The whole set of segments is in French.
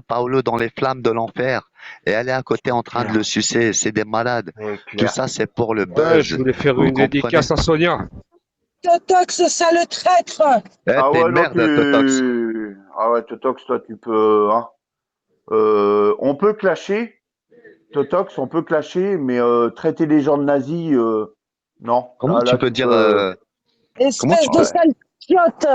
Paolo dans les flammes de l'enfer et elle est à côté en train de le Claire, sucer. C'est des malades. c'est Tout clair. ça, c'est pour le Ouais, je buzz. voulais faire Vous une comprenez? dédicace à Sonia. Totox, sale traître! Eh, Ah t'es ouais, une non, merde, Totox. Ah ouais, Totox, toi, tu peux... Hein. On peut clasher, Totox, on peut clasher, mais traiter les gens de nazis, non. Comment tu Là, peux tu dire, peux... comment Espèce tu de peux, Ouais. sale chiotte!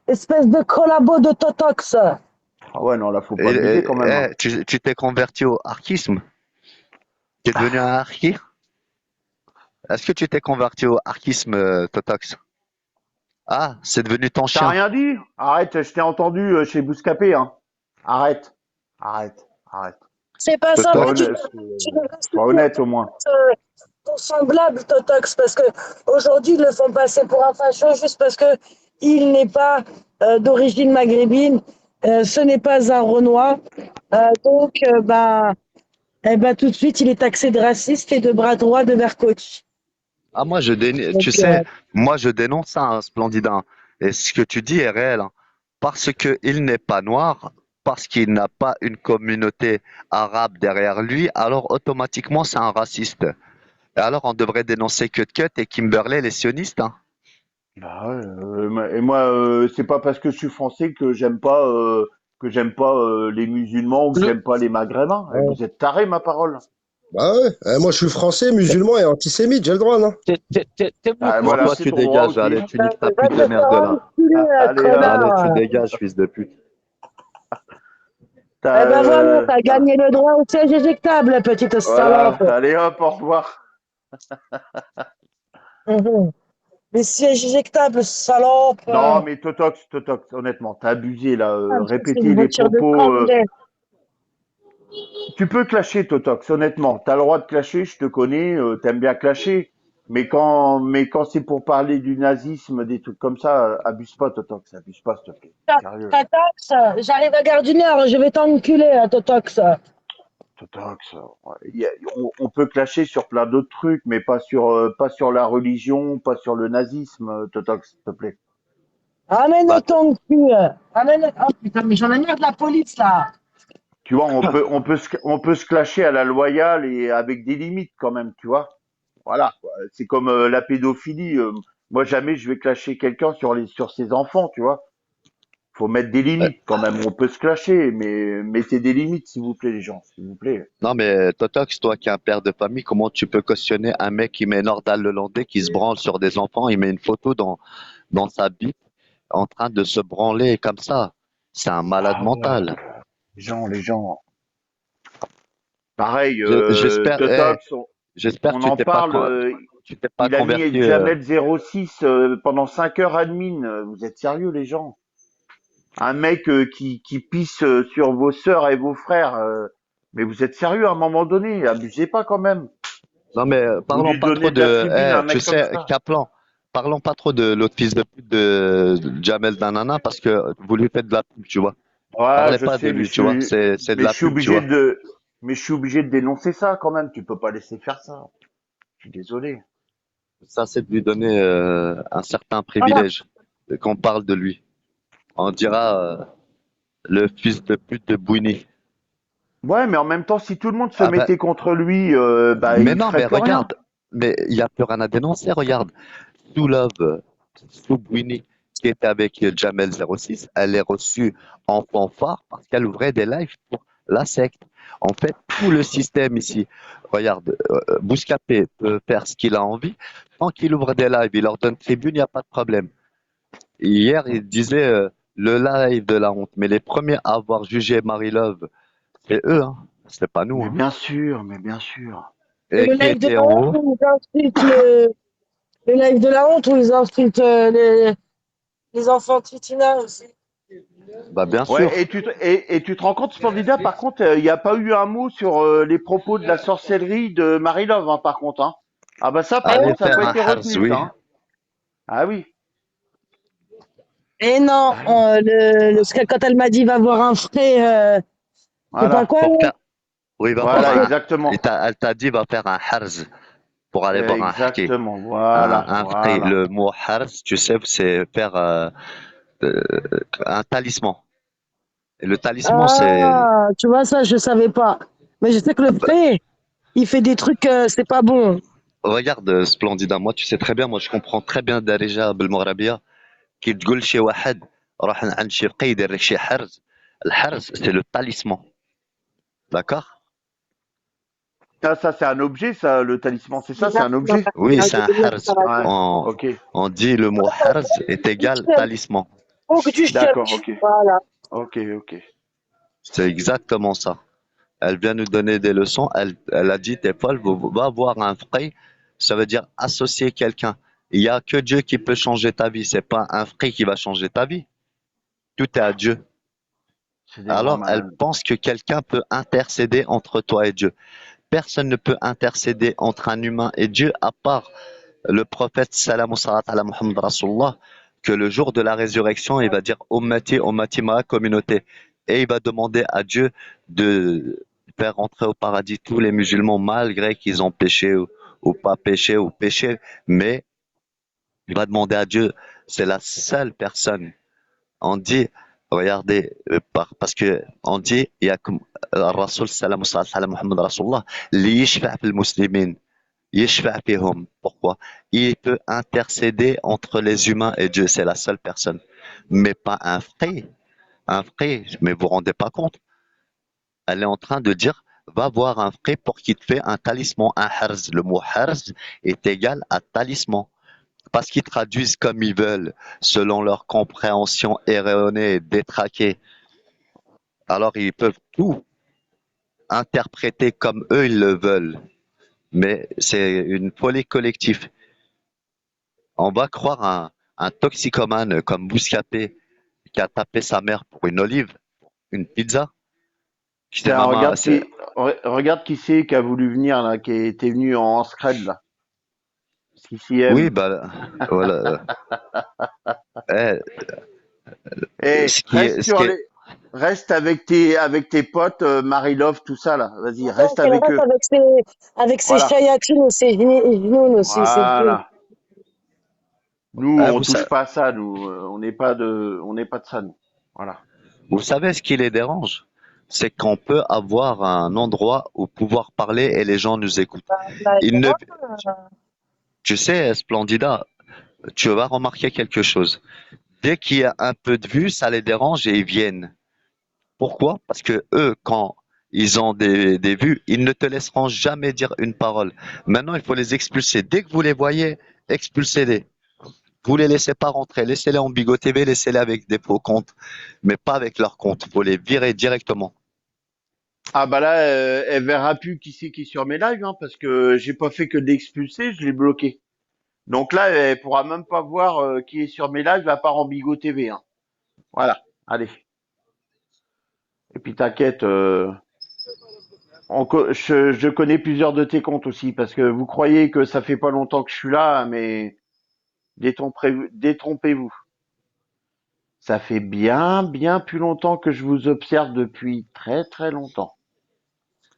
Espèce de collabo de Totox! Ah ouais, non, là, faut pas abuser quand même, hein. tu t'es converti au archisme? T'es devenu un archi? Est-ce que tu t'es converti au archisme, Totox? Ah, c'est devenu ton T'as chien. rien dit? Arrête, je t'ai entendu chez Bouscapé, hein. Arrête, arrête, arrête. C'est pas ça, Sois mais Totox. honnête, tu devrais sois soutenir honnête au moins. ton semblable Totox, parce que aujourd'hui ils le font passer pour un facho juste parce que il n'est pas d'origine maghrébine, ce n'est pas un Renoir, bah, tout de suite il est taxé de raciste et de bras droit de Vercoach. Ah, Donc, tu sais, moi je dénonce ça, hein, Splendida. Et ce que tu dis est réel, hein. Parce qu'il n'est pas noir, parce qu'il n'a pas une communauté arabe derrière lui, alors automatiquement c'est un raciste. Et alors on devrait dénoncer Cut et Kimberley, les sionistes, hein. Bah ouais, et moi, c'est pas parce que je suis français que j'aime pas les musulmans ou que Le- j'aime pas les maghrébins. Eh, Ouais. vous êtes tarés, ma parole. Bah ouais, moi je suis français, musulman et antisémite, j'ai le droit, non? T'es Ah, Bon, voilà, toi c'est tu ton droit dégages, aussi. allez, tu niques ta va pute de te merde faire là. enculer, Allez, hop. Allez, tu connard! dégages, fils de pute. T'as, Eh ben voilà, t'as voilà. gagné le droit au siège éjectable, petite Voilà. salope. Allez, hop, au revoir. Mhm. Les sièges éjectables, salope. Non, mais Totox, honnêtement, t'as abusé là. C'est une Répéter les voiture de propos. Tremblay. Tu peux clasher, Totox, honnêtement. T'as le droit de clasher, je te connais, t'aimes bien clasher. Mais quand c'est pour parler du nazisme, des trucs comme ça, abuse pas, Totox, abuse pas, s'il te plaît. Sérieux. Totox, j'arrive à Gare du Nord, je vais t'enculer, Totox. Totox, ouais, on peut clasher sur plein d'autres trucs, mais pas sur la religion, pas sur le nazisme, Totox, s'il te plaît. Amène Bah, ton cul. Amène. Oh putain, mais j'en ai marre de la police là. Tu vois, on peut se clasher à la loyale et avec des limites quand même, tu vois. Voilà, quoi. C'est comme la pédophilie. Moi, jamais je vais clasher quelqu'un sur ses enfants, tu vois. Faut mettre des euh, limites quand même. On peut se clasher, mais mettez des limites, s'il vous plaît, les gens, s'il vous plaît. non mais Totox, toi qui es un père de famille, comment tu peux cautionner un mec qui met Nordal Lelandais qui se branle sur des enfants, il met une photo dans sa bite en train de se branler comme ça. C'est un malade Ah ouais, mental. les gens. Pareil, J'espère, Totox, j'espère que on en parle. tu t'es pas Il a mis converti. Jamel 06 pendant 5 heures admin. Vous êtes sérieux, les gens? Un mec qui pisse sur vos sœurs et vos frères. Mais vous êtes sérieux à un moment donné? Abusez pas quand même. Non mais Vous parlons lui pas trop donnez de la de, tribune à un tu mec comme sais, ça. Kaplan, parlons pas trop de l'autre fils de pute de Jamel Danana parce que vous lui faites de la pub, tu vois. Ouais, Parlez je pas de sais, lui, tu vois. C'est de mais je la suis pub, tu obligé vois. de, mais je suis obligé de dénoncer ça quand même. Tu peux pas laisser faire ça. Je suis désolé. Ça, c'est de lui donner un certain Voilà. privilège qu'on parle de lui. On dira le fils de pute de Bouini. Ouais, mais en même temps, si tout le monde se Ah ben, mettait contre lui, bah, mais il non, ferait mais plus rien. regarde, mais il n'y a plus rien à dénoncer, regarde. Sous Love, sous Bouini, qui était avec Jamel 06, elle est reçue en fanfare parce qu'elle ouvrait des lives pour la secte. En fait, tout le système ici, regarde, Bouscapé peut faire ce qu'il a envie. Tant qu'il ouvre des lives, il leur donne tribune, il n'y a pas de problème. Hier, il disait le live de la honte. Mais les premiers à avoir jugé Marie Love, c'est eux, hein. C'est pas nous, Mais hein. bien sûr, mais bien sûr. Et Le qui live de était la en honte haut? où ils insultent le live de la honte où ils insultent les enfants titina aussi. Bah, bien Ouais, sûr. et tu te rends compte, Splendida, par contre, il n'y a pas eu un mot sur les propos de la sorcellerie de Marie-Love, hein, par contre, hein. Ah bah ça, par Allez contre, ça n'a faire pas un été harz, retenu, ça, oui. hein. Ah oui. Et non, Ah oui. quand elle m'a dit va voir un frais, je sais pas Voilà. quoi, Pour là. qu'un- Oui, va voir Voilà, un. exactement. Elle t'a dit va faire un harz pour aller voir un haki. Exactement. Voilà. Un free. Voilà. Le mot harz, tu sais, c'est faire un talisman. Et le talisman, c'est... Ah, tu vois, ça, je savais pas. Mais je sais que le pré, il fait des trucs, c'est pas bon. Regarde, Splendida, moi, tu sais très bien, moi, je comprends très bien Darija بالمغربية كي تقول شي واحد روح عند شي فقيه يدير لك شي حرز. الحرز, c'est le talisman. D'accord? Ah, ça, c'est un objet, ça, le talisman, c'est ça, c'est un objet? Oui, c'est un harz. Ouais, On, ok, on dit le mot harz est égal talisman. Donc, du d'accord, church. ok, Voilà. ok, ok. C'est exactement ça. Elle vient nous donner des leçons. Elle a dit, t'es folle, va voir un frère. Ça veut dire associer quelqu'un. Il n'y a que Dieu qui peut changer ta vie. C'est pas un frère qui va changer ta vie. Tout est à Dieu. C'est des grands Alors, elle malades. pense que quelqu'un peut intercéder entre toi et Dieu. Personne ne peut intercéder entre un humain et Dieu à part le prophète salam salat ala Muhammad Rasulullah, que le jour de la résurrection, il va dire Ummati, Ummati, ma communauté. Et il va demander à Dieu de faire entrer au paradis tous les musulmans malgré qu'ils ont péché ou pas péché ou péché. Mais il va demander à Dieu, c'est la seule personne. On dit, regardez, parce que on dit, il y a comme Rasul salam salat ala Muhammad Rasulullah, li yashfa' fil muslimin. Yeshfa fihum. Pourquoi? Il peut intercéder entre les humains et Dieu. C'est la seule personne. Mais pas un frère. Un frère. Mais vous vous rendez pas compte. Elle est en train de dire, va voir un frère pour qu'il te fait un talisman, un harz. Le mot harz est égal à talisman. Parce qu'ils traduisent comme ils veulent, selon leur compréhension erronée et détraquée. Alors ils peuvent tout interpréter comme eux ils le veulent. Mais c'est une folie collective. On va croire un toxicomane comme Bouscapé qui a tapé sa mère pour une olive, une pizza. Tu sais, Tiens, maman, regarde qui c'est qui a voulu venir, là, qui était venu en scred, là. Ce qui s'y oui, aime. bah, voilà. Eh, Eh, ce qui est, reste avec tes potes, Marie-Love, tout ça, là. Vas-y, Donc, reste elle avec reste eux. avec ses Voilà. chayatines et ses genoux aussi, ses djinns. Voilà. Nous, eh, on touche pas à ça, nous. On n'est pas de ça, nous. Voilà. vous savez ce qui les dérange? C'est qu'on peut avoir un endroit où pouvoir parler et les gens nous écoutent. Bah, Ils ne, voilà. tu sais, Splendida, tu vas remarquer quelque chose. Dès qu'il y a un peu de vue, ça les dérange et ils viennent. Pourquoi? Parce que eux, quand ils ont des vues, ils ne te laisseront jamais dire une parole. Maintenant, il faut les expulser. Dès que vous les voyez, expulsez-les. Vous les laissez pas rentrer. Laissez-les en Bigo TV, laissez-les avec des faux comptes, mais pas avec leur compte. Il faut les virer directement. Ah bah là, elle verra plus qui c'est qui est sur mes lives, hein, parce que j'ai pas fait que de l'expulser, je l'ai bloqué. Donc là, elle pourra même pas voir qui est sur mes lives à part en Bigo TV, hein. Voilà. Allez. Et puis t'inquiète, je connais plusieurs de tes comptes aussi, parce que vous croyez que ça fait pas longtemps que je suis là, mais détrompez-vous. Ça fait bien, bien plus longtemps que je vous observe depuis très, très longtemps.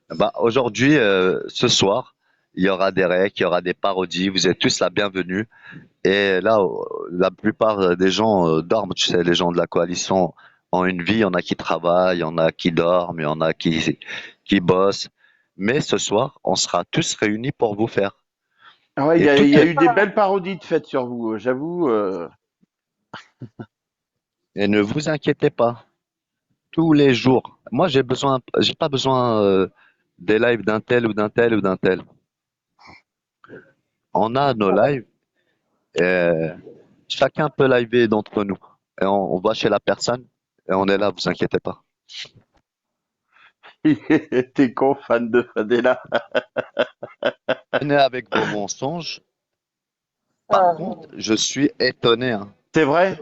Bah, aujourd'hui, ce soir, il y aura des recs, il y aura des parodies. Vous êtes tous la bienvenue. Et là, la plupart des gens dorment. Tu sais, les gens de la coalition ont une vie. Il y en a qui travaillent, il y en a qui dorment, il y en a qui bossent. Mais ce soir, on sera tous réunis pour vous faire. Ah ouais, Et il y toutes a les, eu des belles parodies de faites sur vous, j'avoue. et ne vous inquiétez pas. Tous les jours. Moi, j'ai pas besoin des lives d'un tel ou d'un tel ou d'un tel. On a nos lives et chacun peut liver d'entre nous. Et on va chez la personne et on est là, vous inquiétez pas. T'es con, fan de Fadela. Venez avec vos mensonges. Par Ah. contre, je suis étonné, hein. C'est vrai?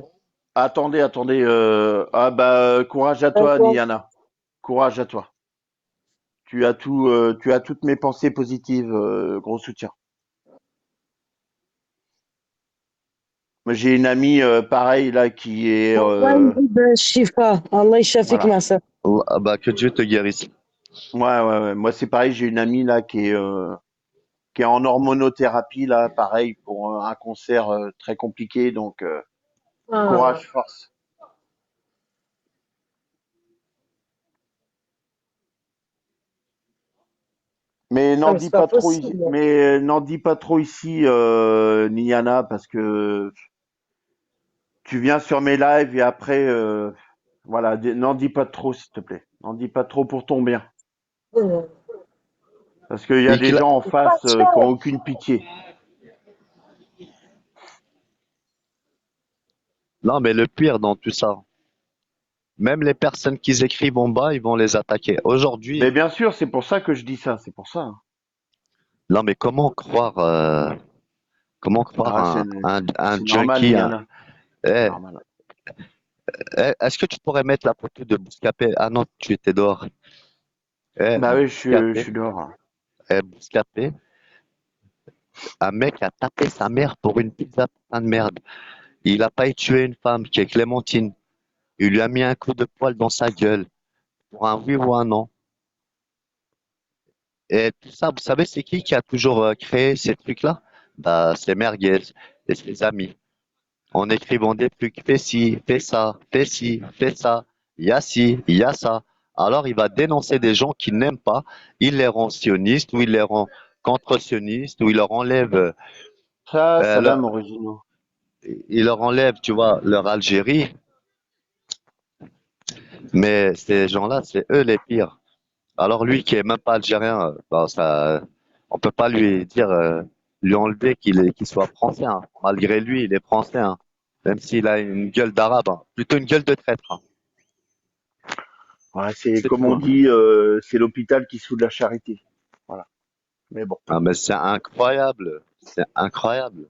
Attendez. Ah bah, courage à toi, D'accord. Niana. Courage à toi. Tu as toutes mes pensées positives. Gros soutien. Moi, j'ai une amie pareille là qui est Allah يجيب الشفاء الله يشافيك voilà. ناصر. Ah bah, que Dieu te guérisse. Ouais. Moi, c'est pareil. J'ai une amie là qui est en hormonothérapie là, pareil pour un cancer très compliqué. Donc Ah. courage, force. Mais Non, n'en mais dis c'est pas pas trop ici, possible. Niana, parce que tu viens sur mes lives et après, voilà, n'en dis pas trop, s'il te plaît. N'en dis pas trop pour ton bien. Euh, Parce qu'il y a Et des qu'il a- gens en C'est pas face qui ont cher. aucune pitié. Non, mais le pire dans tout ça, même les personnes qui écrivent en bas, ils vont les attaquer. Mais Aujourd'hui, bien sûr, c'est pour ça que je dis ça, c'est pour ça, hein. non, mais comment croire Ah, un c'est normal, junkie, Niana, c'est eh, normal. est-ce que tu pourrais mettre la photo de Bouscapé? Ah non, tu étais dehors. Bah oui, je Bouscapé, suis dehors, hein. Bouscapé, un mec a tapé sa mère pour une pizza putain de merde. Il a pas tué une femme qui est Clémentine. Il lui a mis un coup de poing dans sa gueule pour un oui ou un non. Et tout ça, vous savez, c'est qui a toujours créé ces trucs-là? Bah, c'est Merguez et ses amis. En écrivant des trucs, fais ci, fais ça, fais ci, fais ça, il y a ci, il y a ça. Alors, il va dénoncer des gens qu'il n'aime pas. Il les rend sionistes ou il les rend contre-sionistes ou Ça va, leur, mon Régino. il leur enlève, tu vois, leur Algérie. Mais ces gens-là, c'est eux les pires. Alors lui qui est même pas algérien, bah, ça, on peut pas lui dire, lui enlever qu'il soit français, hein. Malgré lui, il est français, hein. Même s'il a une gueule d'arabe, hein. Plutôt une gueule de traître, hein. Ouais, c'est C'est comme tout, on hein. dit, c'est l'hôpital qui se fout de la charité. Voilà. Mais bon. Ah, mais c'est incroyable, c'est incroyable.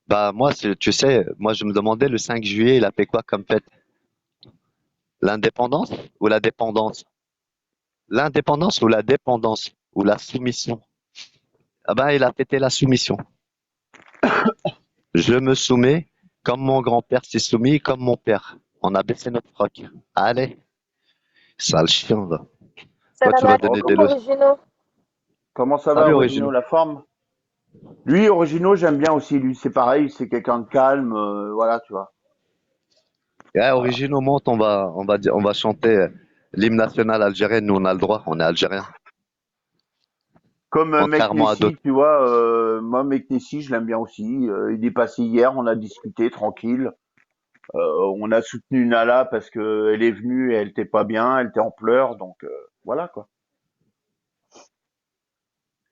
Bah moi, tu sais, moi je me demandais le 5 juillet, il a fait quoi comme fête? L'indépendance ou la dépendance? L'indépendance ou la dépendance ou la soumission? Ah ben, il a fêté la soumission. Je me soumets comme mon grand-père s'est soumis, comme mon père. On a baissé notre froc. Allez, sale chien, va. Quoi, tu Salam vas donner des alaikum, leçons? originaux. Comment ça va, Salut, Origino, Originaux. la forme? Lui, Origino, j'aime bien aussi. Lui, c'est pareil, c'est quelqu'un de calme, voilà, tu vois. Ouais, Voilà. Originaux, monte, on va chanter l'hymne national algérien. Nous, on a le droit, on est algériens. Comme Mec Contrairement à Nessi, d'autres. tu vois, moi, Mec Nessi, je l'aime bien aussi. Il est passé hier, on a discuté tranquille. On a soutenu Nala parce que elle est venue et elle était pas bien, elle était en pleurs, donc voilà quoi.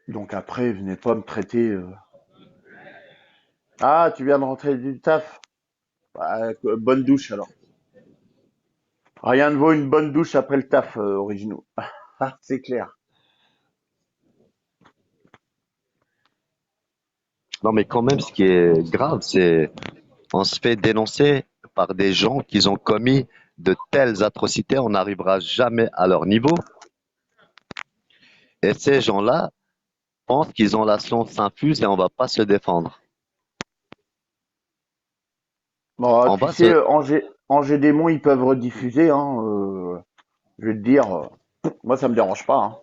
Donc après, venez pas me traiter. Ah, tu viens de rentrer du taf. Bah, bonne douche alors. Rien ne vaut une bonne douche après le taf, originaux. Ah, c'est clair. Non, mais quand même, ce qui est grave, c'est on se fait dénoncer par des gens qui ont commis de telles atrocités, on n'arrivera jamais à leur niveau. Et ces gens-là pensent qu'ils ont la science infuse et on va pas se défendre. Bon, On tu va sais, se, Angers Démon, ils peuvent rediffuser, hein. Je vais te dire, moi ça me dérange pas, hein.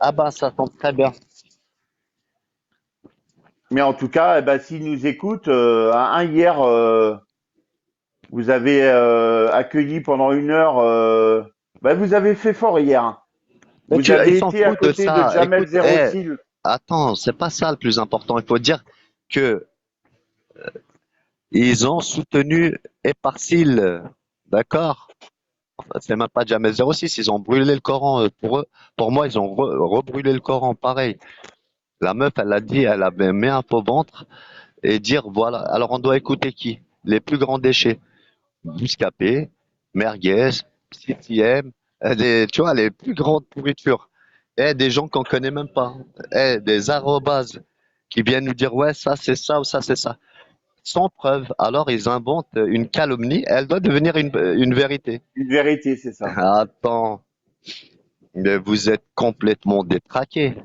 ah bah ça tombe très bien. Mais en tout cas, eh ben, s'ils nous écoutent, hier, vous avez accueilli pendant 1 heure. Bah, vous avez fait fort hier, hein. Mais Vous ils avez s'en été à foutent de côté de ça. Jamel Écoute, eh, Zerossil. attends, c'est pas ça le plus important. Il faut dire que ils ont soutenu Eparsil, d'accord? C'est même pas Jamel 06, ils ont brûlé le Coran pour eux. Pour moi, ils ont rebrûlé le Coran, pareil. La meuf, elle a dit, elle avait mis un faux ventre et dire, voilà. Alors, on doit écouter qui? Les plus grands déchets. Bouscapé, merguez, CTM, tu vois, les plus grandes pourritures. Et des gens qu'on connaît même pas. Et des arrobases qui viennent nous dire, ouais, ça c'est ça ou ça c'est ça. Sans preuve. Alors ils inventent une calomnie. Elle doit devenir une vérité. Une vérité, c'est ça. Attends, mais vous êtes complètement détraqué.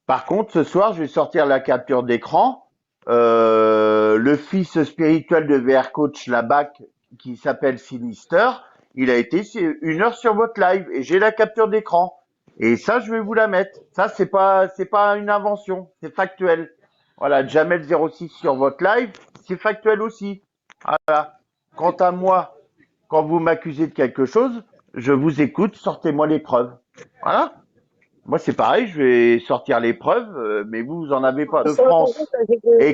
Par contre, ce soir, je vais sortir la capture d'écran. Le fils spirituel de VR Coach, la BAC, qui s'appelle Sinister, il a été 1 heure sur votre live et j'ai la capture d'écran. Et ça, je vais vous la mettre. Ça, c'est pas une invention, c'est factuel. Voilà, Jamel06 sur votre live, c'est factuel aussi. Voilà. Quant à moi, quand vous m'accusez de quelque chose, je vous écoute, sortez-moi les preuves. Voilà. Moi, c'est pareil, je vais sortir les preuves, mais vous, vous en avez pas. De C'est vrai, France. Et,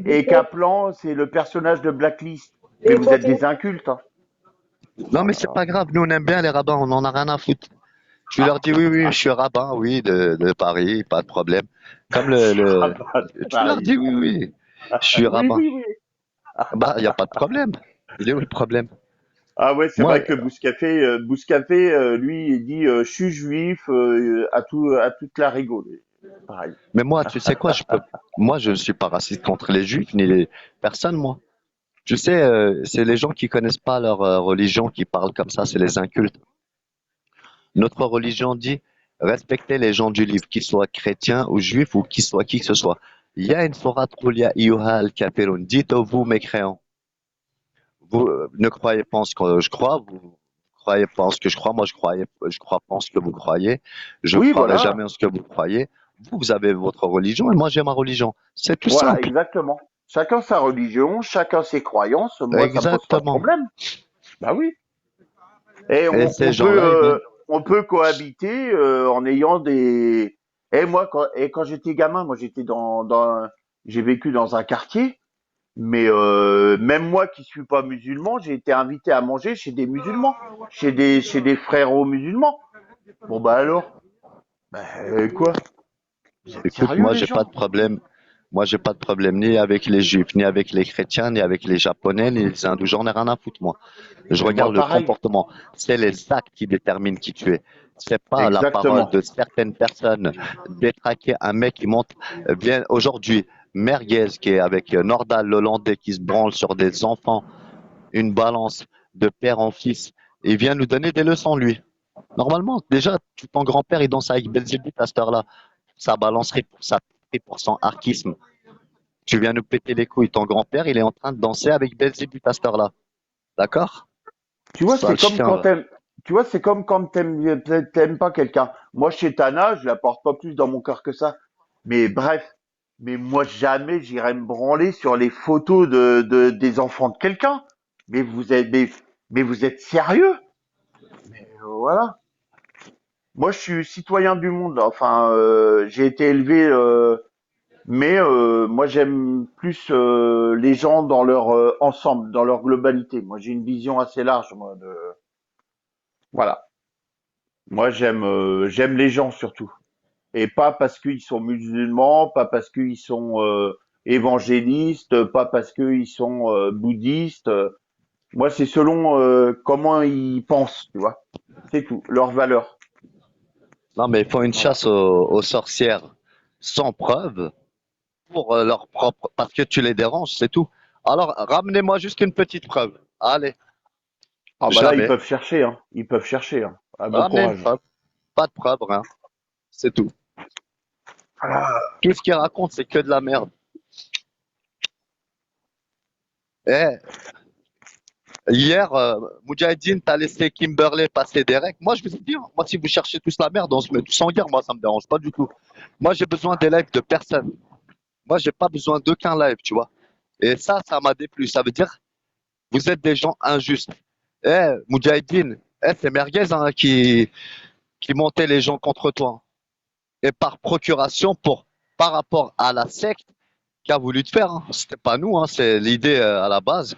et que Kaplan, c'est le personnage de Blacklist. Mais les vous êtes continue. des incultes, hein. Non, mais c'est pas grave. Nous, on aime bien les rabbins. On en a rien à foutre. Tu leur dis oui, oui, je suis rabbin, oui, de Paris, pas de problème. Comme Ah bah, tu leur dis pareil. oui, oui, je suis Oui, rabbin. oui, oui. Bah, il n'y a pas de problème. Il est où le problème? Ah ouais, c'est Moi, vrai que Bouscapé, lui, il dit je suis juif à toute la rigole. Pareil. mais moi, tu sais quoi, moi, je ne suis pas raciste contre les juifs, ni les personnes, moi. Tu sais, c'est les gens qui connaissent pas leur religion qui parlent comme ça, c'est les incultes. Notre religion dit respecter les gens du livre, qu'ils soient chrétiens ou juifs ou qu'ils soient qui que ce soit. Il y a une sourate Qul ya ayyuhal kafirun. Dites vous, mécréants, vous ne croyez pas en ce que je crois, vous croyez pas en ce que je crois, moi je crois pas en ce que vous croyez, je Oui, croirai voilà. jamais en ce que vous croyez. Vous avez votre religion et moi j'ai ma religion. C'est tout Voilà, simple. exactement. Chacun sa religion, chacun ses croyances. Moi, ça me pose pas de Exactement. problème. Bah oui. Et Et ces gens-là, ils viennent. on peut cohabiter en ayant des. Et moi, quand j'étais gamin, moi j'étais j'ai vécu dans un quartier, mais même moi qui suis pas musulman, j'ai été invité à manger chez des musulmans, chez des frérots musulmans. Bon bah alors, quoi? Vous êtes Écoute, sérieux moi, les j'ai pas gens? de problème. Moi, j'ai pas de problème ni avec les juifs, ni avec les chrétiens, ni avec les japonais, ni les hindous. J'en ai rien à foutre, moi. Je Mais regarde moi le pareil, comportement. C'est les actes qui déterminent qui tu es. C'est pas la parole exactement. de certaines personnes détraquer un mec qui monte, bien, aujourd'hui, Merguez, qui est avec Nordal, l'Hollandais, qui se branle sur des enfants, une balance de père en fils. Il vient nous donner des leçons, lui. Normalement, déjà, ton grand-père, il danse avec Belzébuth à cette heure-là. Ça balancerait pour ça, pour son archisme. Tu viens nous péter les couilles. Ton grand-père, il est en train de danser avec Belzébuth à cette heure-là. D'accord? Tu vois, Sale chien, va. tu vois, c'est comme quand t'aimes pas quelqu'un. Moi, chez Tana, je la porte pas plus dans mon cœur que ça. Mais bref, mais moi jamais j'irai me branler sur les photos des enfants de quelqu'un. Mais vous êtes sérieux? Voilà. Moi, je suis citoyen du monde. Enfin, j'ai été élevé, mais moi j'aime plus les gens dans leur ensemble, dans leur globalité. Moi, j'ai une vision assez large, moi, de voilà. Moi, j'aime les gens surtout, et pas parce qu'ils sont musulmans, pas parce qu'ils sont évangélistes, pas parce qu'ils sont bouddhistes. Moi, c'est selon comment ils pensent, tu vois. C'est tout, leurs valeurs. Non, mais ils font une Voilà. chasse aux sorcières sans preuve pour leur propre. Parce que tu les déranges, c'est tout. Alors, ramenez-moi juste une petite preuve. Allez, Ah bah là, ils jamais. peuvent chercher, hein. Ils peuvent chercher, hein. Ah, bon Ramenez une courage. preuve. Pas de preuve, rien. C'est tout. Tout ce qu'ils racontent, c'est que de la merde. Eh, hier, Moudjahidine, t'as laissé Kimberley passer Derek. Moi, je vous ai dit, hein, moi, si vous cherchez tous la merde, on se met tous en guerre. Moi, ça me dérange pas du tout. Moi, j'ai besoin des lives de personne. Moi, j'ai pas besoin d'aucun live, tu vois. Et ça m'a déplu. Ça veut dire, vous êtes des gens injustes. Eh, Moudjahidine, c'est Merguez hein, qui montait les gens contre toi. Et par procuration, par rapport à la secte qui a voulu te faire. Hein. C'était pas nous, hein, c'est l'idée à la base.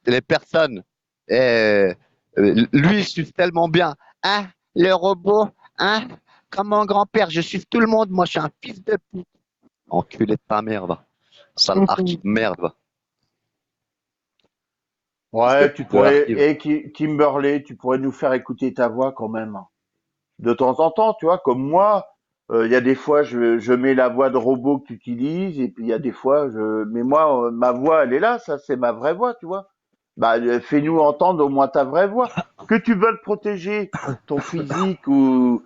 Les personnes, eh, lui, il suit tellement bien. Hein, le robot, hein, comme mon grand-père, je suis tout le monde. Moi, je suis un fils de pute. Enculé de ta mère, va. Sale archi de merde, va. Fils de Ouais, tu pute de pourrais, l'archive. et Kimberley, tu pourrais nous faire écouter ta voix quand même. De temps en temps, tu vois, comme moi, il y a des fois, je mets la voix de robot que tu utilises, et puis il y a des fois, mais moi, ma voix, elle est là, ça, c'est ma vraie voix, tu vois. Bah, fais-nous entendre au moins ta vraie voix. Que tu veuilles protéger ton physique ou,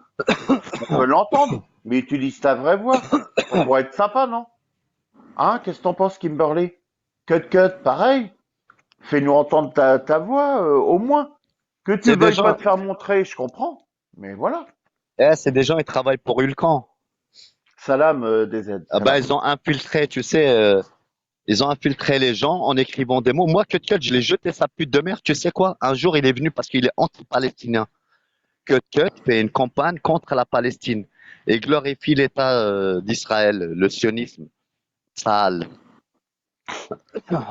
on peut l'entendre, mais utilise ta vraie voix. Ça pourrait être sympa, non? Hein, qu'est-ce que t'en penses, Kimberley? Cut, pareil. Fais-nous entendre ta voix, au moins. Que tu C'est des veuilles pas gens, te faire montrer, je comprends. Mais voilà. c'est des gens, ils travaillent pour Ulcan. Salam, DZ, Ah bah, salam. ils ont infiltré, tu sais, ils ont infiltré les gens en écrivant des mots. Moi, Cut, je l'ai jeté sa pute de merde. Tu sais quoi? Un jour, il est venu parce qu'il est anti-palestinien. Cut fait une campagne contre la Palestine. et glorifie l'État d'Israël, le sionisme. Sale.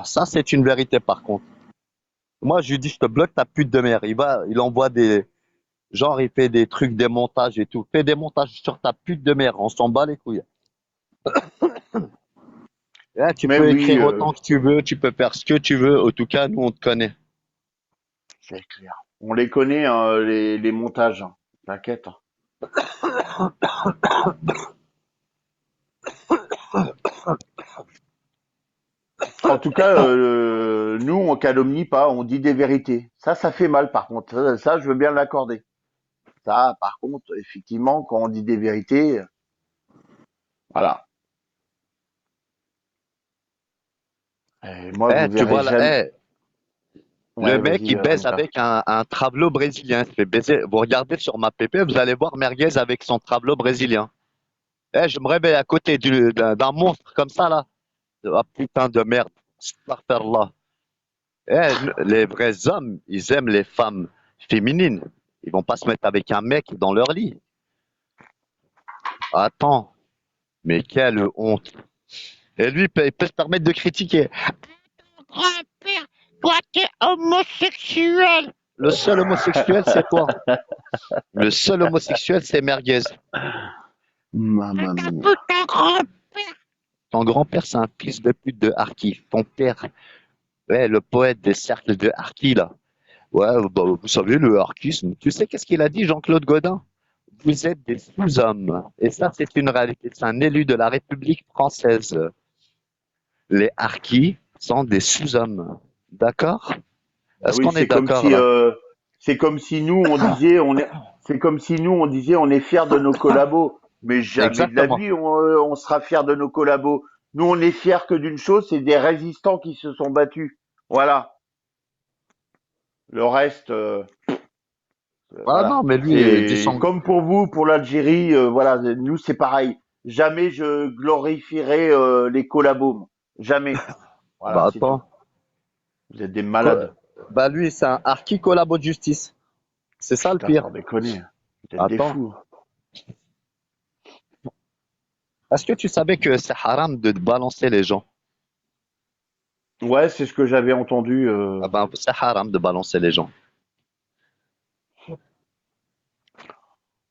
Ça, c'est une vérité par contre. Moi, je lui dis, je te bloque ta pute de mère. Il envoie des, genre, il fait des trucs, des montages et tout. Fais des montages sur ta pute de mère. On s'en bat les couilles. Tu Mais peux oui, écrire autant que tu veux, tu peux faire ce que tu veux. En tout cas, nous, on te connaît. c'est clair. On les connaît, hein, les montages, hein. T'inquiète, hein. En tout cas, nous, on calomnie pas, on dit des vérités. Ça fait mal, par contre. Ça, je veux bien l'accorder. Ça, par contre, effectivement, quand on dit des vérités, voilà. Et moi, vous Tu verrez vois là, jamais. le Ouais, mec, vas-y, il baise raconte ça. avec un travelot brésilien. Il se fait baiser. Vous regardez sur ma PP, vous allez voir Merguez avec son travelot brésilien. Je me réveille à côté d'un monstre comme ça, là. Ah, putain de merde. Astaghfirullah. Les vrais hommes, ils aiment les femmes féminines. Ils vont pas se mettre avec un mec dans leur lit. Attends, mais quelle honte. Et lui, il peut se permettre de critiquer. Grand-père, toi, t'es homosexuel. Le seul homosexuel, c'est toi. Le seul homosexuel, c'est Merguez. Mamma T'as mia. vu ton grand-père? Ton grand-père, c'est un fils de pute de Harki. Ton père, ouais, le poète des cercles de Harki, là. Ouais, bah, vous savez, le harkisme. Tu sais qu'est-ce qu'il a dit, Jean-Claude Gaudin? Vous êtes des sous-hommes. Et ça, c'est une réalité. C'est un élu de la République française. Les harkis sont des sous-hommes. D'accord? Bah Est-ce oui, qu'on est d'accord là? c'est comme si nous on disait c'est comme si nous on disait on est fiers de nos collabos, mais jamais de la Exactement. vie on sera fiers de nos collabos. Nous on est fiers que d'une chose, c'est des résistants qui se sont battus. Voilà. Le reste, Ah voilà. non, mais lui, il dit C'est son... comme pour vous, pour l'Algérie, voilà. Nous c'est pareil. Jamais je glorifierai les collabos. Moi. Jamais. Voilà, Bah c'est tout. attends. Vous êtes des Co- malades. Bah lui, c'est un harki collabo de justice. C'est ça le Putain, pire. sans déconner. Vous êtes des Attends. fous. Est-ce que tu savais que c'est haram de balancer les gens? Ouais, c'est ce que j'avais entendu. Ah ben, c'est haram de balancer les gens.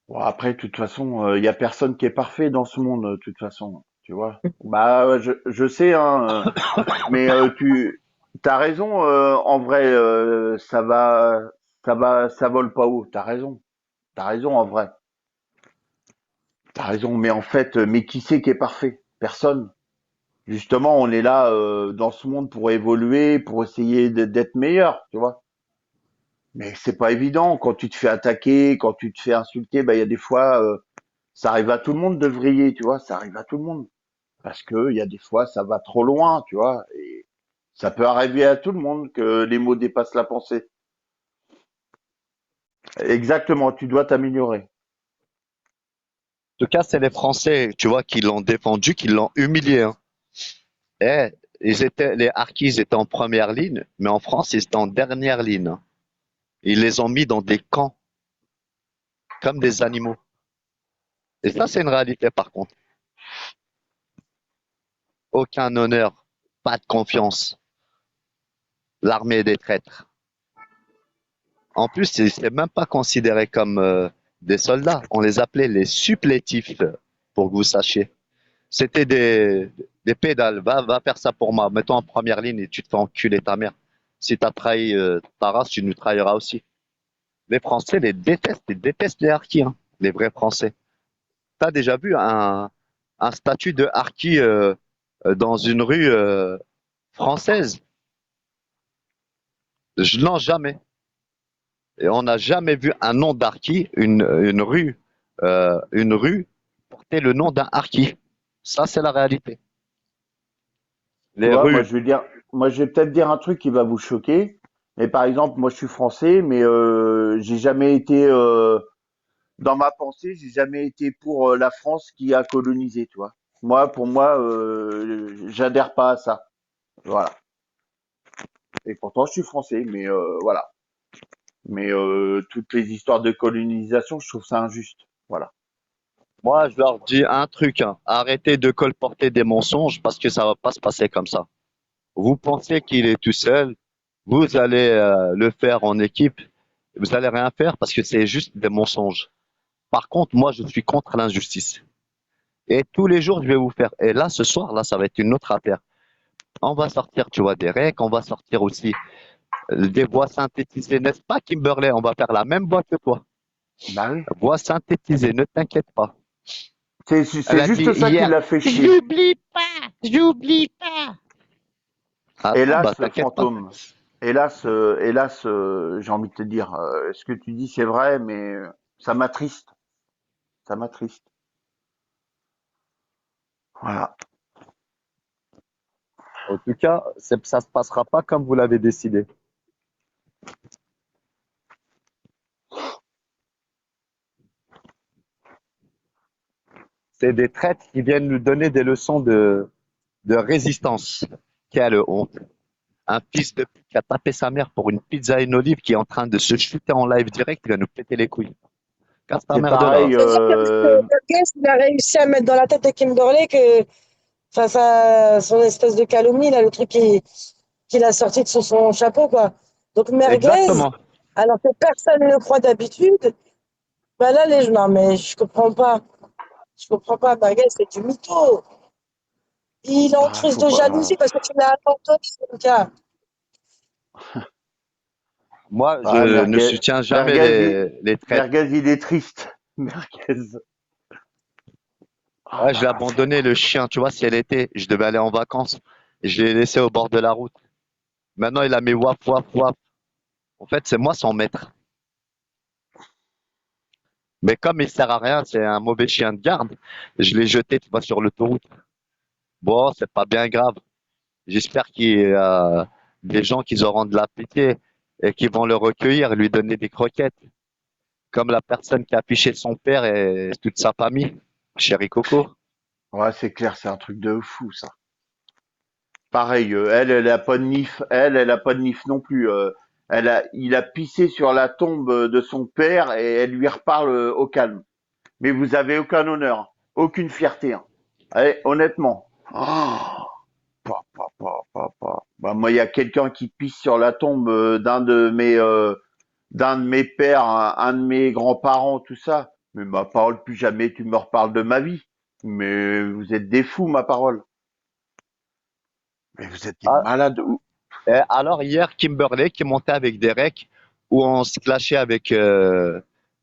Bon, après, de toute façon, il y a personne qui est parfait dans ce monde, de toute façon, tu vois. Bah, je sais, hein, mais t'as raison. En vrai, ça vole pas haut. T'as raison en vrai. T'as raison. Mais en fait, mais qui c'est qui est parfait? Personne. Justement, on est là dans ce monde pour évoluer, pour essayer d'être meilleur, tu vois. Mais c'est pas évident quand tu te fais attaquer, quand tu te fais insulter. Bah, il y a des fois. Ça arrive à tout le monde de vriller, tu vois, ça arrive à tout le monde. Parce que il y a des fois, ça va trop loin, tu vois, et ça peut arriver à tout le monde que les mots dépassent la pensée. Exactement, tu dois t'améliorer. En tout cas, c'est les Français, tu vois, qui l'ont défendu, qui l'ont humilié, hein. Les harkis étaient en première ligne, mais en France, ils étaient en dernière ligne, hein. Ils les ont mis dans des camps, comme des animaux. Et ça, c'est une réalité, par contre. Aucun honneur, pas de confiance. L'armée des traîtres. En plus, c'est même pas considéré comme des soldats. On les appelait les supplétifs, pour que vous sachiez. C'était des pédales. Va faire ça pour moi. Mets-toi en première ligne et tu te fais enculer ta mère. Si tu as trahi ta race, tu nous trahiras aussi. Les Français les détestent. Ils détestent les harkis, hein, les vrais Français. Tu as déjà vu un statut de harki dans une rue française? Non, jamais. Et on n'a jamais vu un nom d'harki, une rue porter le nom d'un harki. Ça, c'est la réalité. Tu Les vois, rues. moi je vais peut-être dire un truc qui va vous choquer. Mais par exemple, moi je suis français, mais j'ai jamais été dans ma pensée, j'ai jamais été pour la France qui a colonisé, tu vois. Moi, pour moi, j'adhère pas à ça. Voilà. Et pourtant, je suis français, mais voilà. Mais toutes les histoires de colonisation, je trouve ça injuste. Voilà. Moi, je leur dis un truc, hein. Arrêtez de colporter des mensonges parce que ça va pas se passer comme ça. Vous pensez qu'il est tout seul, vous allez le faire en équipe, vous allez rien faire parce que c'est juste des mensonges. Par contre, moi, je suis contre l'injustice. Et tous les jours, je vais vous faire. Et là, ce soir, là, ça va être une autre affaire. On va sortir, tu vois, des recs, on va sortir aussi des voix synthétisées, n'est-ce pas, Kimberley? On va faire la même voix que toi. Bah oui. Voix synthétisée, ne t'inquiète pas. Elle C'est a dit juste ça qui hier, l'a fait chier. j'oublie pas, j'oublie pas. Ah non, bah Hélas, t'inquiète pas. fantôme. Hélas, j'ai envie de te dire, ce que tu dis, c'est vrai, mais ça m'attriste. Ça m'attriste. Voilà. En tout cas, ça se passera pas comme vous l'avez décidé. C'est des traîtres qui viennent nous donner des leçons de résistance. Quelle honte. Un fils de pute qui a tapé sa mère pour une pizza et une olive qui est en train de se chuter en live direct, il va nous péter les couilles. Casse ta C'est mère de là. pareil. C'est-à-dire que Burgess, il a réussi à mettre dans la tête de Kimberley que, face à son espèce de calomnie, là, le truc qu'il a sorti de sous son chapeau, quoi. Donc, merguez, Exactement. alors que personne ne le croit d'habitude, bah là, les gens, non, mais je comprends pas. Je comprends pas, merguez, c'est du mytho. Il est en Ah, crise faut de pas. jalousie parce que tu l'as abandonné, ce gars. Moi, Ah, je ne soutiens jamais Merguez, les traîtres. Merguez, il est triste. Merguez. Ah Ouais, je là l'ai là. abandonné, le chien, tu vois, si elle était, je devais aller en vacances. Je l'ai laissé au bord de la route. Maintenant, il a mis waf, waf, waf. En fait, c'est moi son maître. Mais comme il sert à rien, c'est un mauvais chien de garde, je l'ai jeté, tu vois, sur l'autoroute. Bon, c'est pas bien grave. J'espère qu'il y a des gens qui auront de la pitié et qui vont le recueillir et lui donner des croquettes. Comme la personne qui a affiché son père et toute sa famille. Chéri Coco. Ouais, c'est clair, c'est un truc de fou, ça. Pareil, elle a pas de nif. Elle a pas de nif non plus. Il a pissé sur la tombe de son père et elle lui reparle au calme. Mais vous avez aucun honneur, aucune fierté, hein. Allez, honnêtement. Oh, Bah, moi, il y a quelqu'un qui pisse sur la tombe d'un de mes pères, un de mes grands-parents, tout ça. Mais ma parole, plus jamais tu me reparles de ma vie. Mais vous êtes des fous, ma parole. Mais vous êtes des Ah, malades. et alors hier, Kimberley qui montait avec Derek, où on se clashait avec,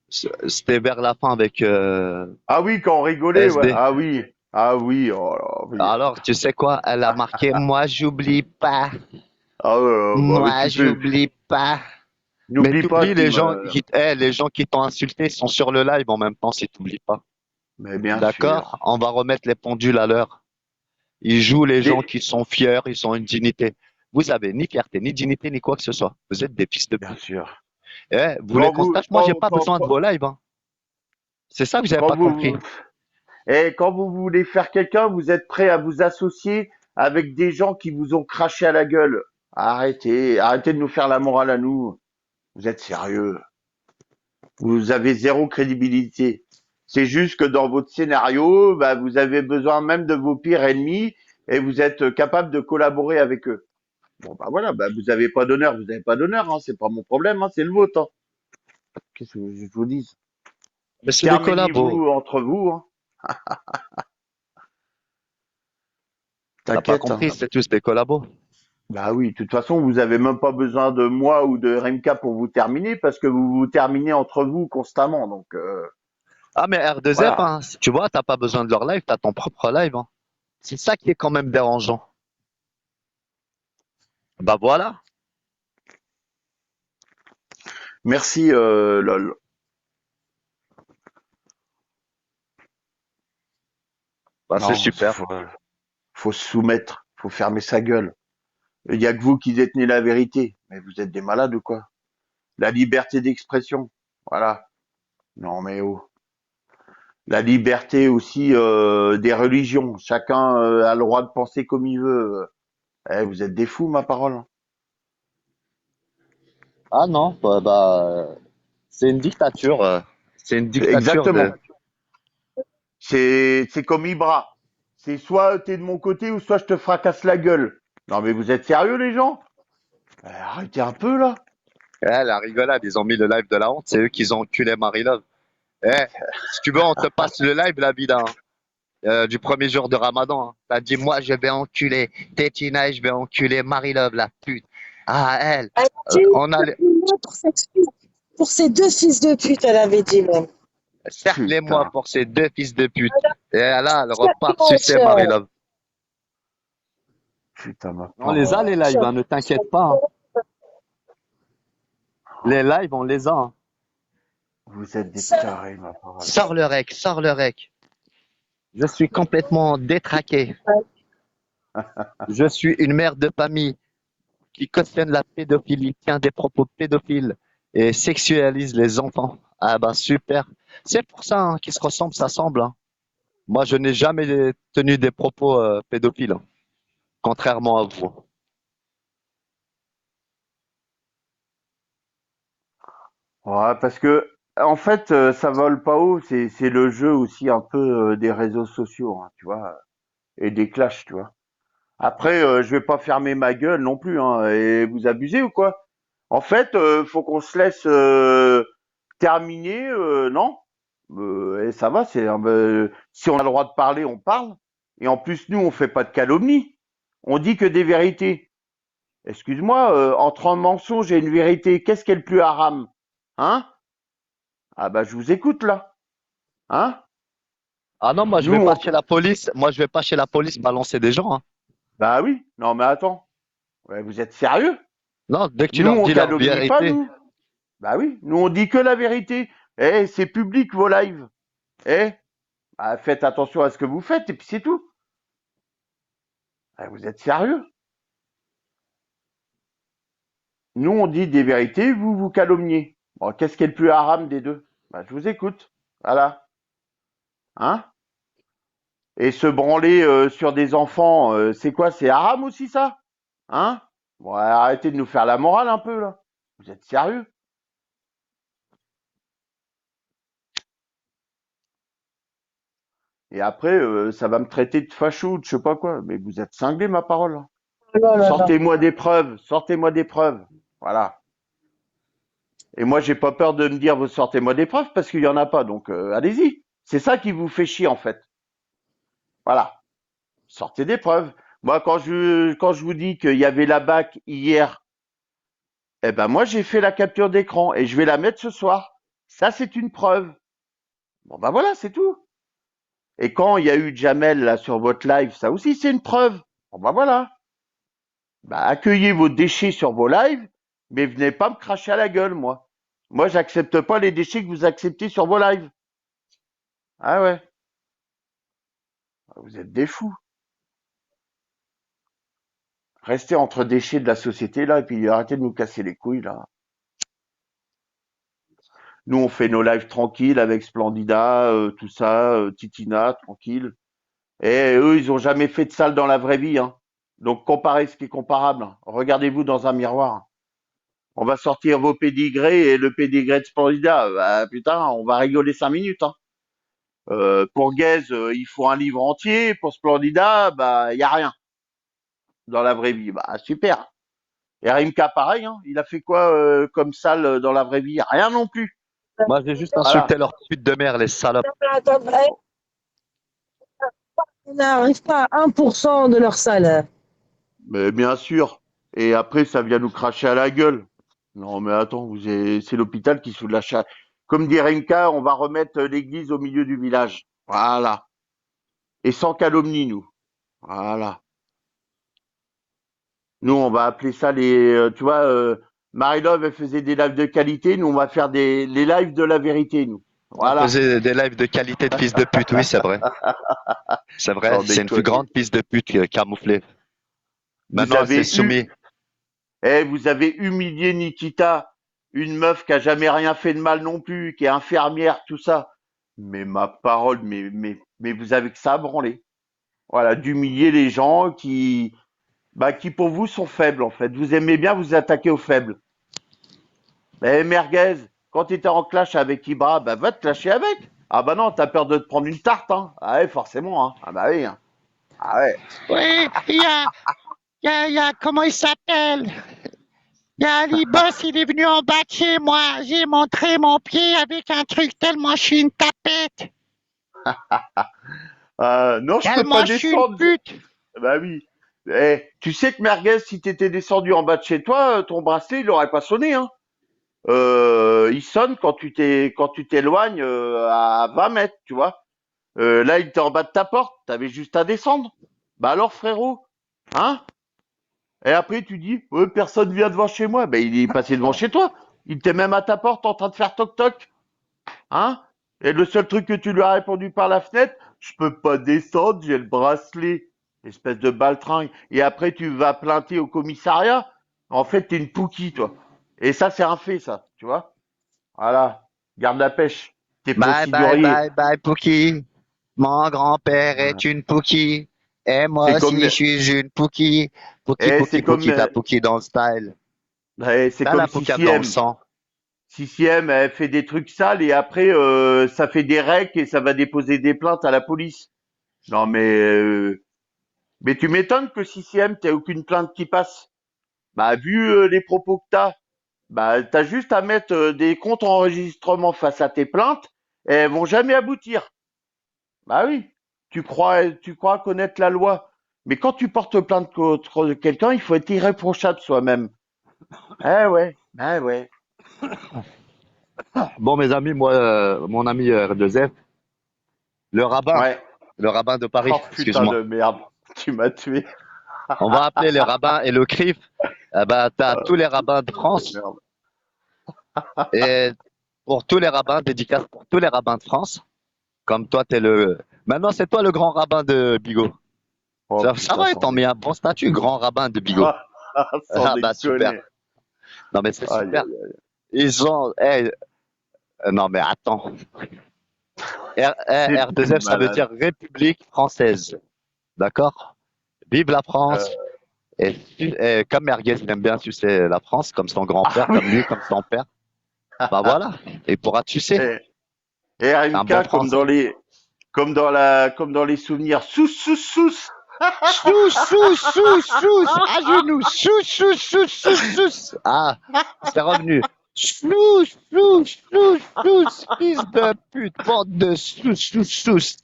c'était vers la fin avec Ah oui, quand on rigolait, ouais. SD. Ah oui. Ah oui, oh là, oui. Alors, tu sais quoi? Elle a marqué, moi, j'oublie pas. Ah ouais, bah, mais Moi, j'oublie pas. Mais n'oublie pas, t'oublies Kim. les gens qui t'ont insulté sont sur le live en même temps si t'oublies pas. Mais bien D'accord? sûr. On va remettre les pendules à l'heure. Ils jouent les gens Mais, qui sont fiers, ils ont une dignité. Vous avez ni fierté, ni dignité, ni quoi que ce soit. Vous êtes des fils de bien pute. sûr. Eh, vous voulez Quand qu'on se vous, tâche? Moi, j'ai pas quand, besoin de vos lives, hein. C'est ça que j'avais quand pas compris. vous, et quand vous voulez faire quelqu'un, vous êtes prêt à vous associer avec des gens qui vous ont craché à la gueule. Arrêtez de nous faire la morale à nous. Vous êtes sérieux. Vous avez zéro crédibilité. C'est juste que dans votre scénario, bah, vous avez besoin même de vos pires ennemis et vous êtes capable de collaborer avec eux. Bon, bah voilà, bah, vous avez pas d'honneur, vous avez pas d'honneur, hein, c'est pas mon problème, hein, c'est le vôtre, hein. Qu'est-ce que je vous dis? Mais c'est des collabos. Terminez-vous entre vous, hein. T'as pas T'inquiète, hein. compris, c'est tous des collabos. Bah oui, de toute façon, vous avez même pas besoin de moi ou de Remka pour vous terminer parce que vous vous terminez entre vous constamment. Donc Ah, mais R2F, voilà. hein, tu vois, t'as pas besoin de leur live, t'as ton propre live, hein. C'est ça qui est quand même dérangeant. Bah voilà. Merci, lol. Bah c'est Non, super. faut se soumettre, faut fermer sa gueule. Il y a que vous qui détenez la vérité. Mais vous êtes des malades ou quoi? La liberté d'expression. Voilà. Non mais oh. La liberté aussi des religions. Chacun a le droit de penser comme il veut. Vous êtes des fous, ma parole. Ah non, c'est une dictature. C'est une dictature de. Exactement. C'est comme Ibra. C'est soit t'es de mon côté ou soit je te fracasse la gueule. Non mais vous êtes sérieux les gens? Arrêtez un peu là. Eh, la rigolade, ils ont mis le live de la honte, c'est eux qui ont enculé Marie-Love. Eh, si tu veux, on te passe le live, la vida, hein, du premier jour de Ramadan. Hein. T'as dit, moi, je vais enculer Tétina et je vais enculer Marie-Love, la pute. Ah, elle. Elle a dit On a, pour pour ses deux fils de pute, elle avait dit même. cerclez-moi Putain, pour ces deux fils de pute. Et là, elle repart Exactement, sucer Marie-Love. putain ma On les a, parole. les lives, hein, ne t'inquiète pas. Hein. Les lives, on les a. Hein. Vous êtes des tarés ma parole. Sors le rec, sors le rec. Je suis complètement détraqué. Je suis une mère de famille qui cautionne la pédophilie, tient des propos pédophiles et sexualise les enfants. Ah bah super. C'est pour ça hein, qu'ils se ressemblent, ça semble. Hein. Moi, je n'ai jamais tenu des propos pédophiles, hein, contrairement à vous. Ouais, parce que en fait, ça vole pas haut. C'est le jeu aussi un peu des réseaux sociaux, hein, tu vois, et des clashs, tu vois. Après, je vais pas fermer ma gueule non plus, hein, et vous abusez ou quoi? En fait, faut qu'on se laisse terminer, non? Et ça va, si on a le droit de parler, on parle. Et en plus, nous, on fait pas de calomnie. On dit que des vérités. Excuse-moi, entre un mensonge et une vérité, qu'est-ce qui est le plus haram? Hein? Ah bah je vous écoute là. Hein? Ah non, moi je Nous, vais pas on... chez la police. Moi je vais pas chez la police balancer des gens. Hein. Bah oui, non mais attends. Ouais, vous êtes sérieux? Non, dès que tu Nous, leur on dis leur calomnie pas, vérité. nous. Bah oui, nous on dit que la vérité. Eh, c'est public vos lives. Eh, bah, faites attention à ce que vous faites et puis c'est tout. Vous êtes sérieux? Nous on dit des vérités, vous vous calomniez. Bon, qu'est-ce qui est le plus haram des deux? Bah je vous écoute. Voilà. Hein? Et se branler sur des enfants, c'est quoi? C'est haram aussi ça? Hein? Bon, arrêtez de nous faire la morale un peu là. Vous êtes sérieux? Et après, ça va me traiter de facho ou de je sais pas quoi. Mais vous êtes cinglé, ma parole. Hein. Non, non, non. Sortez-moi des preuves. Sortez-moi des preuves. Voilà. Et moi, j'ai pas peur de me dire, vous sortez-moi des preuves parce qu'il y en a pas. Donc, allez-y. C'est ça qui vous fait chier, en fait. Voilà. Sortez des preuves. Moi, quand je vous dis qu'il y avait la BAC hier, eh ben, moi, j'ai fait la capture d'écran et je vais la mettre ce soir. Ça, c'est une preuve. Bon, ben voilà, c'est tout. Et quand il y a eu Jamel, là, sur votre live, ça aussi, c'est une preuve. Bon, ben voilà. Bah, accueillez vos déchets sur vos lives, mais venez pas me cracher à la gueule, moi. Moi, j'accepte pas les déchets que vous acceptez sur vos lives. Ah ouais, vous êtes des fous. Restez entre déchets de la société, là, et puis arrêtez de nous casser les couilles, là. Nous, on fait nos lives tranquilles avec Splendida, tout ça, Titina, tranquille. Et eux, ils ont jamais fait de sale dans la vraie vie, hein. Donc, comparez ce qui est comparable. Regardez-vous dans un miroir. On va sortir vos pédigrés et le pédigré de Splendida. Bah, putain, on va rigoler 5 minutes, hein. Pour Guez, il faut un livre entier. Pour Splendida, bah, il y a rien dans la vraie vie. Bah, super. Et Rimka, pareil, hein. Il a fait quoi comme sale dans la vraie vie? Rien non plus. Moi j'ai juste Voilà. insulté leur pute de mère, les salopes. Attends, ils n'arrivent pas à 1% de leur salaire. Mais bien sûr. Et après, ça vient nous cracher à la gueule. Non, mais attends, c'est l'hôpital qui soude la chatte. Comme dit Rimka, on va remettre l'église au milieu du village. Voilà. Et sans calomnie, nous. Voilà. Nous, on va appeler ça tu vois, Marie-Love, elle faisait des lives de qualité. Nous, on va faire les lives de la vérité, nous. On Voilà. faisait des lives de qualité de fils de pute, oui, c'est vrai. C'est vrai, Sans c'est une plus déconner. grande fils de pute camouflée. Vous Maintenant, elle s'est avez soumise. vous avez humilié Nikita, une meuf qui a jamais rien fait de mal non plus, qui est infirmière, tout ça. Mais ma parole, mais vous avez que ça à branler. Voilà, d'humilier les gens qui pour vous sont faibles, en fait. Vous aimez bien vous attaquer aux faibles. Mais Merguez, quand tu étais en clash avec Ibra, bah va te clasher avec. Ah bah non, t'as peur de te prendre une tarte, hein. Ah ouais, forcément, hein. Ah bah oui, hein. Ah ouais. Oui, comment il s'appelle? Il y a Ali Boss, il est venu en bas de chez moi. J'ai montré mon pied avec un truc tellement je suis une tapette. Non, je peux pas Tellement je suis une descendre. pute. Bah oui. Eh, tu sais que Merguez, si t'étais descendu en bas de chez toi, ton bracelet, il aurait pas sonné, hein. Il sonne quand tu t'éloignes à 20 mètres, tu vois. Là, il était en bas de ta porte, t'avais juste à descendre. Bah alors, frérot, hein? Et après, tu dis, ouais, personne vient devant chez moi. Ben, il est passé devant chez toi. Il était même à ta porte en train de faire toc-toc, hein? Et le seul truc que tu lui as répondu par la fenêtre, je peux pas descendre, j'ai le bracelet. Espèce de baltringue. Et après, tu vas plainter au commissariat. En fait, t'es une pouquille, toi. Et ça, c'est un fait, ça, tu vois? Voilà. Garde la pêche. T'es Bye, bye, procédurier. bye, bye, Pookie. Mon grand-père Voilà. est une Pookie. Et moi C'est aussi, comme, je suis une Pookie. Pookie, c'est Pookie, comme, Pookie, t'as Pookie dans le style. c'est T'as comme la Pookie dans le CCM. sang. CCM, elle fait des trucs sales et après, ça fait des recs et ça va déposer des plaintes à la police. Non, mais tu m'étonnes que CCM, t'aies aucune plainte qui passe. Bah, vu les propos que t'as juste à mettre des comptes enregistrements face à tes plaintes et elles vont jamais aboutir. Bah oui, tu crois connaître la loi. Mais quand tu portes plainte contre quelqu'un, il faut être irréprochable soi-même. Eh ouais. Bon, mes amis, moi, mon ami R2F, le rabbin, Ouais. le rabbin de Paris, Oh putain excuse-moi. de merde, tu m'as tué. On va appeler le rabbin et le CRIF. Eh ben, t'as tous les rabbins de Oh France. merde. Et pour tous les rabbins, dédicace pour tous les rabbins de France. Comme toi, t'es le. Maintenant, c'est toi le grand rabbin de Bigot. Oh Ça putain, va, ils sans t'ont mis un déconner. bon statut, grand rabbin de Bigot. Sans Ah bah super. déconner. Non mais c'est Aïe, super. aïe, aïe. Ils ont. Non mais attends. C'est des R2F, ça veut malades. dire République française. D'accord? Vive la Euh, France. Et comme Merguez il aime bien sucer la France, comme son grand-père, oui. comme lui, comme son père, bah voilà. Il pourra te sucer. Et, et C'est un bon RMK français. comme dans les souvenirs. Sous. Sous, à genoux, sous. Ah, c'est revenu. Fils de pute, bande de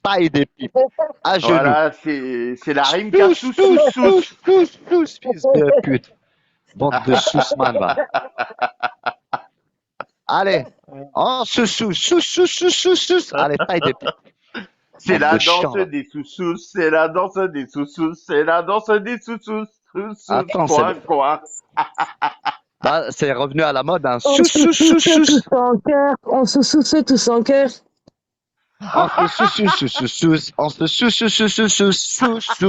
taille des pipes, à genoux. Voilà, c'est la RMK sous. Fils de pute, bande de man, va. Allez, en sous. Allez, taille des pipes, C'est bande la de danse chiens, va. des sous, c'est la danse des c'est la danse des Attends, coin. bah, c'est revenu à la mode, hein. On se soucie tous en cœur. On se soucie tous en cœur. On se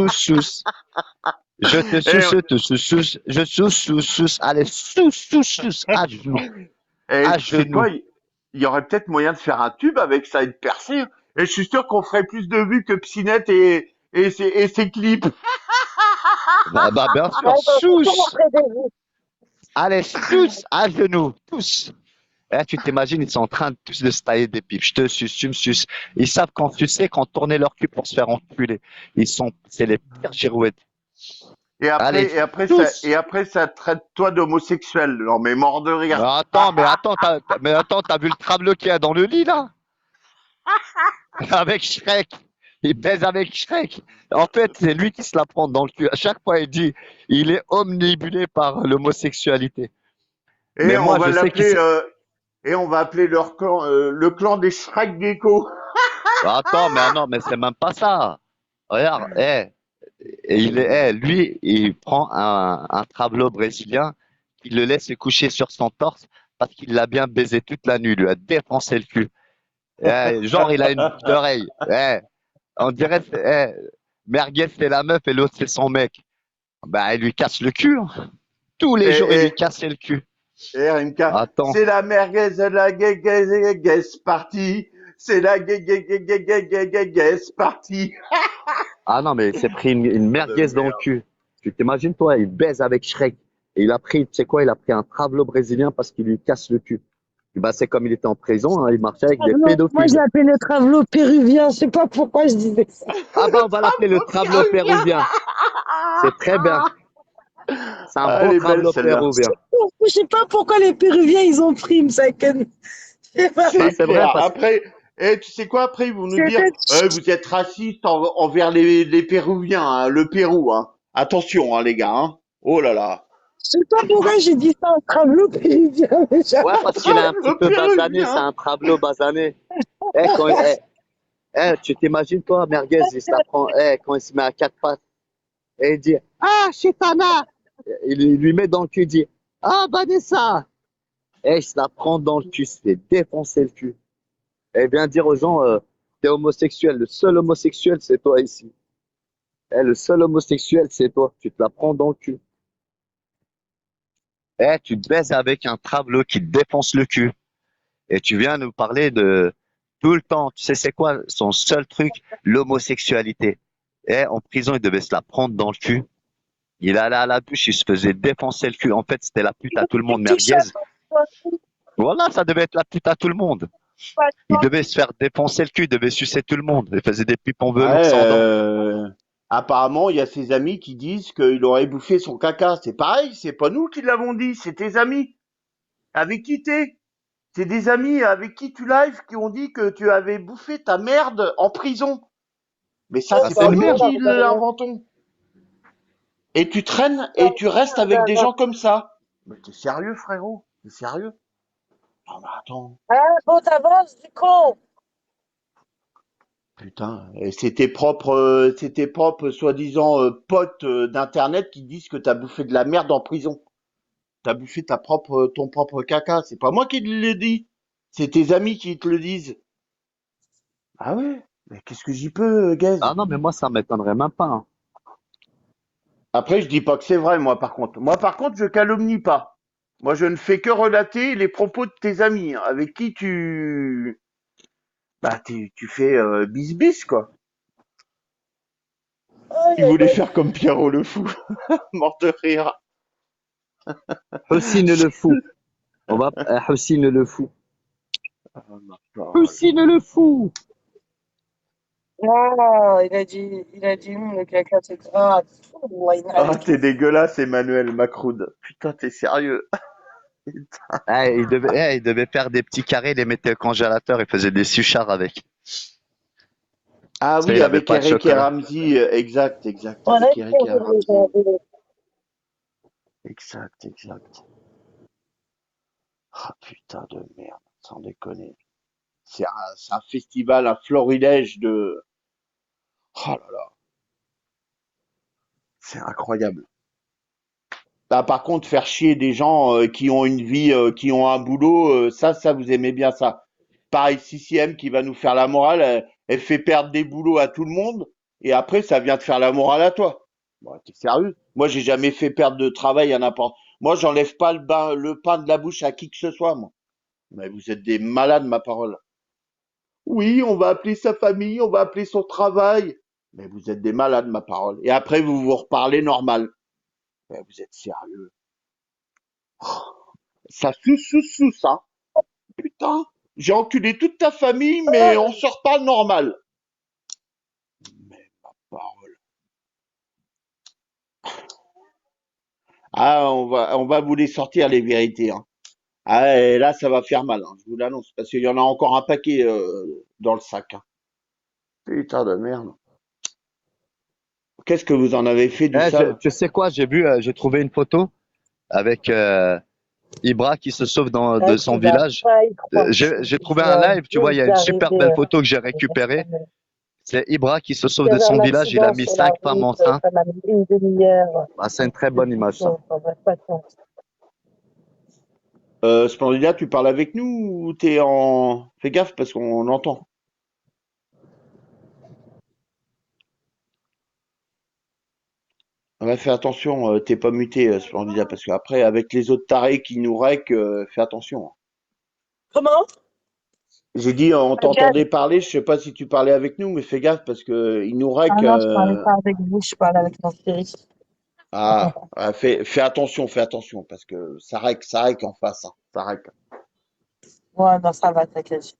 sous. Je te Et, suce. Je sous. Allez, sous. À genoux. et À tu sais genoux. quoi, il y aurait peut-être moyen de faire un tube avec ça et de percer. Et je suis sûr qu'on ferait plus de vues que Psynet et ses clips. Bah, bien Ouais, sûr, bah, surtout sous. après des vues. Allez, sous. À genoux. Tous. Eh, tu t'imagines, ils sont en train de tous de se tailler des pipes. Je te suce, tu me suces. Ils savent quand sucer, quand tourner leur cul pour se faire enculer. C'est les pires girouettes. Allez, tous. Et après, ça traite toi d'homosexuel. Non, mais mort de rire. Mais attends, t'as vu le trable qu'il y a dans le lit, là? Avec Shrek. Il baise avec Shrek. En fait, c'est lui qui se la prend dans le cul. À chaque fois, il dit, il est omnibulé par l'homosexualité. Et Mais on moi, va je sais qu'il l'appeler, sait. et on va appeler leur clan, le clan des Shrek Gecko. Attends, mais non, mais c'est même pas ça. Regarde, lui, il prend un travelot brésilien, il le laisse se coucher sur son torse parce qu'il l'a bien baisé toute la nuit, il lui a défoncé le cul. Genre, il a une boucle d'oreille. On dirait, Merguez, c'est la meuf et l'autre, c'est son mec. Bah, il lui casse le cul, hein. Tous les jours, il lui Et, cassait le cul. RMK, Attends. c'est la merguez de la guess party. C'est la guess party. Ah non, mais il s'est pris une Putain de merguez dans le merde. cul. Tu t'imagines, toi, il baise avec Shrek. Et il a pris, tu sais quoi, il a pris un travelot brésilien parce qu'il lui casse le cul. Bah, c'est comme il était en prison, hein, il marchait avec des Moi, je pédophiles. l'appelais le travelo péruvien. Je sais pas pourquoi je disais ça. Ah bah, on va l'appeler le Tableau travelot péruvien. péruvien. C'est très bien. C'est un Ah, bon elle est belle travelot celle-là. péruvien. Je sais pas pourquoi les Péruviens, ils ont pris Msaken. Je sais pas. Bah, C'est c'est vrai clair. parce que Après, tu sais quoi? Après, ils vont nous dire, C'était- vous êtes raciste envers les Péruviens, hein, le Pérou, hein. Attention, hein, les gars, hein. Oh là là. Je sais pas pourquoi j'ai dit ça, un travelo péruvien. Déjà. ouais, parce qu'il est un petit Le peu basané, c'est Péruvien. un travelot basané. Tu t'imagines toi, merguez, il se la prend, quand il se met à quatre pattes et il dit ah Chitana, il lui met dans le cul, il dit ah Vanessa, il se la prend dans le cul, il se fait défoncer le cul. Et vient dire aux gens t'es homosexuel, le seul homosexuel c'est toi ici. Le seul homosexuel c'est toi, tu te la prends dans le cul. Tu te baises avec un travelot qui te défonce le cul. Et tu viens nous parler de tout le temps. Tu sais, c'est quoi son seul truc? L'homosexualité. En prison, il devait se la prendre dans le cul. Il allait à la douche, il se faisait défoncer le cul. En fait, c'était la pute à tout le monde, merguez. Voilà, ça devait être la pute à tout le monde. Il devait se faire défoncer le cul, il devait sucer tout le monde. Il faisait des pipes en velours Ouais, sans dents. apparemment, il y a ses amis qui disent qu'il aurait bouffé son caca. C'est pareil, c'est pas nous qui l'avons dit, c'est tes amis. Avec qui t'es? C'est des amis avec qui tu live qui ont dit que tu avais bouffé ta merde en prison. Mais ça, Ah, c'est c'est pas le nous merde. qui l'inventons. Et tu traînes et tu restes avec des gens comme ça. Mais t'es sérieux, frérot? T'es sérieux? Non, mais attends. Ah, bon, t'avances, du con. Putain. Et c'est tes propres, soi-disant, potes d'internet qui disent que t'as bouffé de la merde en prison. T'as bouffé ton propre caca. C'est pas moi qui te le dis. C'est tes amis qui te le disent. Ah ouais? Mais qu'est-ce que j'y peux, Ah Gaze? non, mais moi, ça m'étonnerait même pas, hein. Après, je dis pas que c'est vrai, moi, par contre. Moi, par contre, je calomnie pas. Moi, je ne fais que relater les propos de tes amis, hein, avec qui tu fais bis, quoi. Aïe, Il aïe, voulait aïe. faire comme Pierrot le fou. Mort de rire. Houssine le fou. Houssine le fou. Ah, ma parole. Houssine le fou. Ah, il a dit, le caca, c'est grave. Ah, t'es dégueulasse, Emmanuel Macroud. Putain, t'es sérieux. Il devait faire des petits carrés, les mettre au congélateur, il faisait des suchards avec. Ah Tu sais, oui, il avait avec pas de Eric et chocolat. Ramsey, exact, On avec est Eric pour et Ramsey, exact. Ah putain de merde, sans déconner. C'est un festival, un florilège de... Oh là là, c'est incroyable. Là, par contre, faire chier des gens qui ont une vie, qui ont un boulot, ça, vous aimez bien ça. Pareil, CCM qui va nous faire la morale, elle fait perdre des boulots à tout le monde, et après, ça vient te faire la morale à toi. Bon, t'es sérieux? Moi, j'ai jamais fait perdre de travail à n'importe. Moi, j'enlève pas le pain de la bouche à qui que ce soit, moi. Mais vous êtes des malades, ma parole. Oui, on va appeler sa famille, on va appeler son travail. Mais vous êtes des malades, ma parole. Et après, vous vous reparlez normal. Mais vous êtes sérieux. Ça sous, hein. Putain, j'ai enculé toute ta famille, mais on se reparle normal. Mais ma parole. Ah, on va vous les sortir, les vérités, hein. Ah, et là, ça va faire mal, hein, je vous l'annonce, parce qu'il y en a encore un paquet dans le sac, hein. Putain de merde. Qu'est-ce que vous en avez fait du sale? Tu sais quoi, j'ai trouvé une photo avec Ibra qui se sauve de tu son vas village. pas y croire. J'ai Je trouvé un viens live, tu vois, il y juste a une super d'arriver. belle photo que j'ai récupérée. C'est Ibra qui se Il sauve y de avait son un village, il a accident mis sur la 5 femmes route, enceintes. ça m'a mis une demi-heure Ah, c'est une très de bonne image, ça. bouchon. Enfin, bref, pas de chance. Splendida, tu parles avec nous ou t'es en... Fais gaffe parce qu'on entend. Ouais, fais attention, t'es pas muté, Splendida, parce qu'après, avec les autres tarés qui nous rec, fais attention. Comment? J'ai dit, on Regarde. t'entendait parler, je sais pas si tu parlais avec nous, mais fais gaffe parce que ils nous rec. Ah non, je parlais pas avec vous, je parlais avec mon chéri. Fais attention, parce que ça rec en face, hein, ça rec. Ouais, non, ça va, t'inquiète.